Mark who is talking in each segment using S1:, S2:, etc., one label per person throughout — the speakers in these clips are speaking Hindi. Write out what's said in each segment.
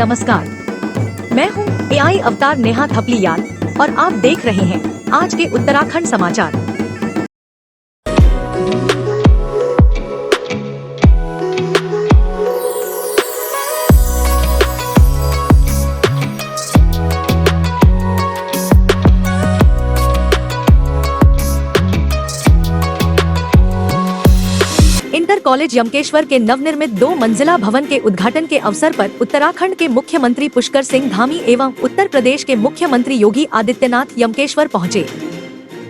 S1: नमस्कार, मैं हूँ AI अवतार नेहा थपलियाल और आप देख रहे हैं आज के उत्तराखंड समाचार। इंटर कॉलेज यमकेश्वर के नवनिर्मित 2 मंजिला भवन के उद्घाटन के अवसर पर उत्तराखंड के मुख्यमंत्री पुष्कर सिंह धामी एवं उत्तर प्रदेश के मुख्यमंत्री योगी आदित्यनाथ यमकेश्वर पहुंचे।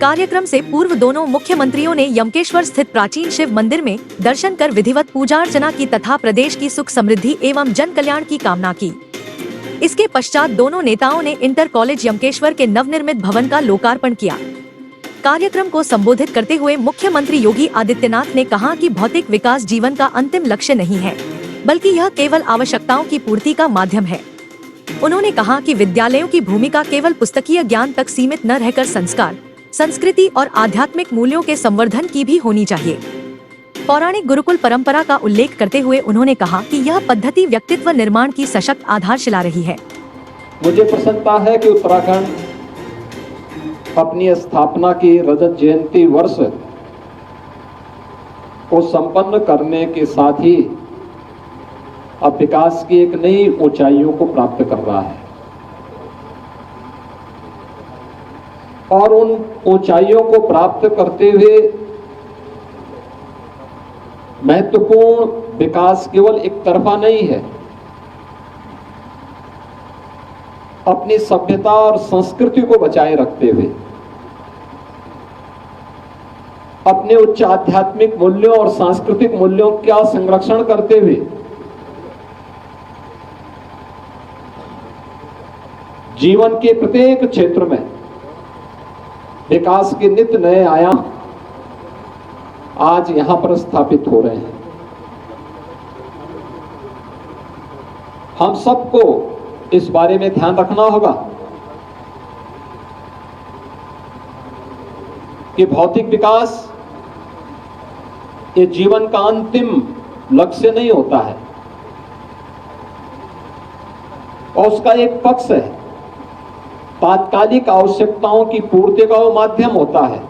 S1: कार्यक्रम से पूर्व दोनों मुख्यमंत्रियों ने यमकेश्वर स्थित प्राचीन शिव मंदिर में दर्शन कर विधिवत पूजा अर्चना की तथा प्रदेश की सुख समृद्धि एवं जन कल्याण की कामना की। इसके पश्चात दोनों नेताओं ने इंटर कॉलेज यमकेश्वर के नवनिर्मित भवन का लोकार्पण किया। कार्यक्रम को संबोधित करते हुए मुख्यमंत्री योगी आदित्यनाथ ने कहा कि भौतिक विकास जीवन का अंतिम लक्ष्य नहीं है, बल्कि यह केवल आवश्यकताओं की पूर्ति का माध्यम है। उन्होंने कहा कि विद्यालयों की भूमिका केवल पुस्तकीय ज्ञान तक सीमित न रहकर संस्कार, संस्कृति और आध्यात्मिक मूल्यों के संवर्धन की भी होनी चाहिए। पौराणिक गुरुकुल परंपरा का उल्लेख करते हुए उन्होंने कहा कि यह पद्धति व्यक्तित्व निर्माण की सशक्त आधारशिला रही है।
S2: मुझे प्रसन्नता है कि उत्तराखंड अपनी स्थापना की रजत जयंती वर्ष को संपन्न करने के साथ ही अब विकास की एक नई ऊंचाइयों को प्राप्त कर रहा है और उन ऊंचाइयों को प्राप्त करते हुए महत्वपूर्ण विकास केवल एक तरफा नहीं है, अपनी सभ्यता और संस्कृति को बचाए रखते हुए अपने उच्च आध्यात्मिक मूल्यों और सांस्कृतिक मूल्यों का संरक्षण करते हुए जीवन के प्रत्येक क्षेत्र में विकास के नित्य नए आयाम आज यहां पर स्थापित हो रहे हैं। हम सबको इस बारे में ध्यान रखना होगा कि भौतिक विकास ये जीवन का अंतिम लक्ष्य नहीं होता है और उसका एक पक्ष है, तात्कालिक आवश्यकताओं की पूर्ति का वो माध्यम होता है,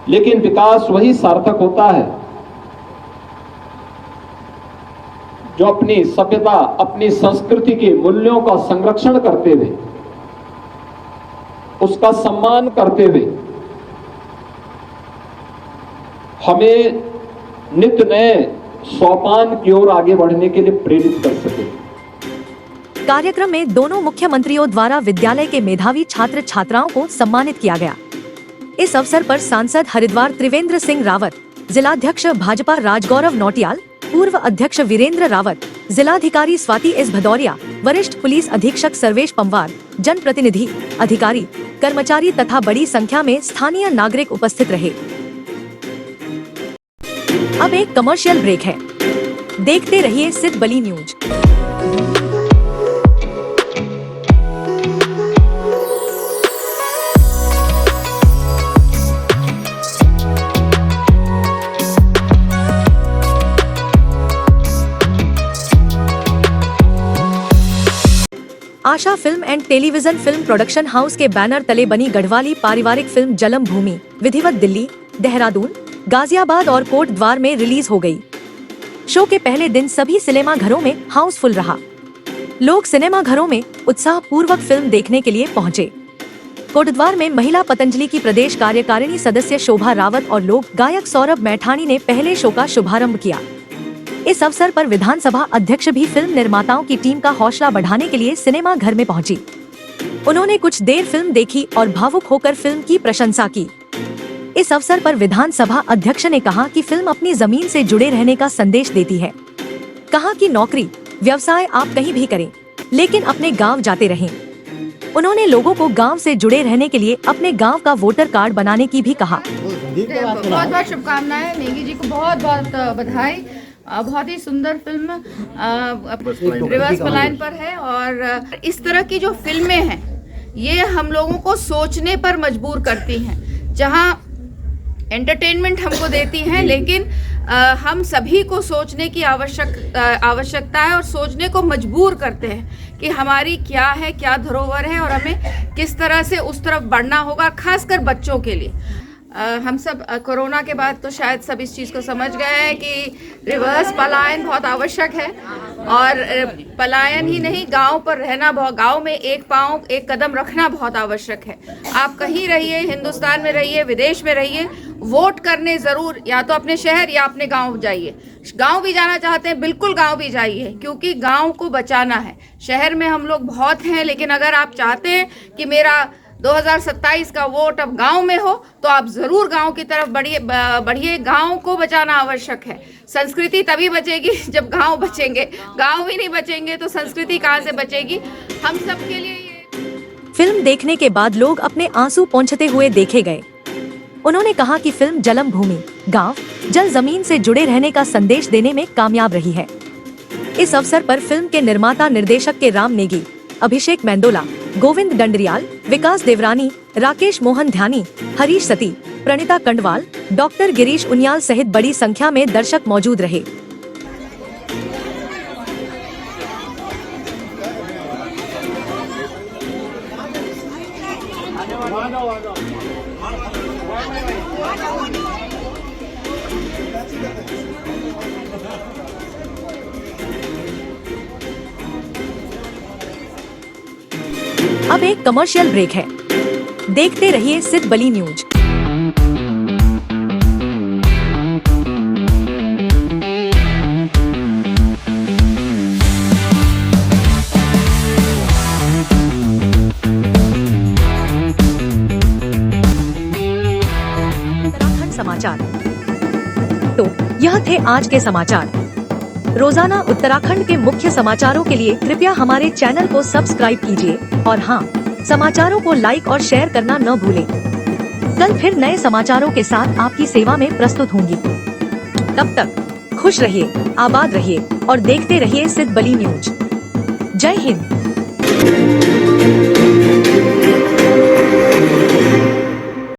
S2: लेकिन विकास वही सार्थक होता है जो अपनी सभ्यता, अपनी संस्कृति के मूल्यों का संरक्षण करते हुए, उसका सम्मान करते हुए हमें नित्य नए सोपान की ओर आगे बढ़ने के लिए प्रेरित कर सके।
S1: कार्यक्रम में दोनों मुख्यमंत्रियों द्वारा विद्यालय के मेधावी छात्र छात्राओं को सम्मानित किया गया। इस अवसर पर सांसद हरिद्वार त्रिवेंद्र सिंह रावत, जिलाध्यक्ष भाजपा राजगौरव नौटियाल, पूर्व अध्यक्ष वीरेंद्र रावत, जिलाधिकारी स्वाति एस भदौरिया, वरिष्ठ पुलिस अधीक्षक सर्वेश पंवार, जनप्रतिनिधि, अधिकारी, कर्मचारी तथा बड़ी संख्या में स्थानीय नागरिक उपस्थित रहे। अब एक कमर्शियल ब्रेक है, देखते रहिए Siddh Bali news. Asha film and television film production house के बैनर तले बनी गढ़वाली पारिवारिक फिल्म जलम भूमि विधिवत दिल्ली, देहरादून, गाजियाबाद और कोट द्वार में रिलीज हो गई। शो के पहले दिन सभी सिनेमा घरों में हाउसफुल रहा। लोग सिनेमा घरों में उत्साह पूर्वक फिल्म देखने के लिए पहुंचे। कोटद्वार में महिला पतंजलि की प्रदेश कार्यकारिणी सदस्य शोभा रावत और लोक गायक सौरभ मैठानी ने पहले शो का शुभारंभ किया। इस अवसर पर विधानसभा अध्यक्ष भी फिल्म निर्माताओं की टीम का हौसला बढ़ाने के लिए सिनेमा घर में पहुंची। उन्होंने कुछ देर फिल्म देखी और भावुक होकर फिल्म की प्रशंसा की। इस अवसर पर विधानसभा अध्यक्ष ने कहा कि फिल्म अपनी जमीन से जुड़े रहने का संदेश देती है। कहा कि नौकरी, व्यवसाय आप कहीं भी करें, लेकिन अपने गांव जाते रहें। उन्होंने लोगों को गांव से जुड़े रहने के लिए अपने गांव का वोटर कार्ड बनाने की भी कहा।
S3: बहुत बहुत शुभकामनाएं, नेगी जी को बहुत बहुत बधाई। बहुत ही सुंदर फिल्म रिवर्स पलायन पर है और इस तरह की जो फिल्में हैं ये हम लोगों को सोचने पर मजबूर करती हैं। जहां एंटरटेनमेंट हमको देती हैं, लेकिन हम सभी को सोचने की आवश्यकता है और सोचने को मजबूर करते हैं कि हमारी क्या है, क्या धरोहर है और हमें किस तरह से उस तरफ बढ़ना होगा, खासकर बच्चों के लिए। हम सब कोरोना के बाद तो शायद सब इस चीज़ को समझ गए हैं कि रिवर्स पलायन बहुत आवश्यक है और पलायन ही नहीं, गांव पर रहना, गांव में एक पाँव एक कदम रखना बहुत आवश्यक है। आप कहीं रहिए, हिंदुस्तान में रहिए, विदेश में रहिए, वोट करने ज़रूर या तो अपने शहर या अपने गांव जाइए। गांव भी जाना चाहते हैं, बिल्कुल गांव भी जाइए, क्योंकि गांव को बचाना है। शहर में हम लोग बहुत हैं, लेकिन अगर आप चाहते हैं कि मेरा 2027 का वोट अब गांव में हो, तो आप जरूर गांव की तरफ बढ़िए। गांव को बचाना आवश्यक है। संस्कृति तभी बचेगी जब गांव बचेंगे। गांव ही नहीं बचेंगे तो संस्कृति कहां से बचेगी? हम सब के लिए ये
S1: फिल्म देखने के बाद लोग अपने आंसू पोंछते हुए देखे गए। उन्होंने कहा कि फिल्म जलम भूमि गांव जल जमीन से जुड़े रहने का संदेश देने में कामयाब रही है। इस अवसर पर फिल्म के निर्माता निर्देशक के राम नेगी, अभिषेक मेंदोला, गोविंद डंडरियाल, विकास देवरानी, राकेश मोहन ध्यानी, हरीश सती, प्रणीता कंडवाल, डॉक्टर गिरीश उनियाल सहित बड़ी संख्या में दर्शक मौजूद रहे। अब एक कमर्शियल ब्रेक है। देखते रहिए सिद्ध बली न्यूज। उत्तराखंड समाचार। तो यह थे आज के समाचार। रोजाना उत्तराखंड के मुख्य समाचारों के लिए कृपया हमारे चैनल को सब्सक्राइब कीजिए और हाँ, समाचारों को लाइक और शेयर करना न भूलें। कल फिर नए समाचारों के साथ आपकी सेवा में प्रस्तुत होंगी। तब तक खुश रहिए, आबाद रहिए और देखते रहिए सिद्ध बली न्यूज। जय हिंद।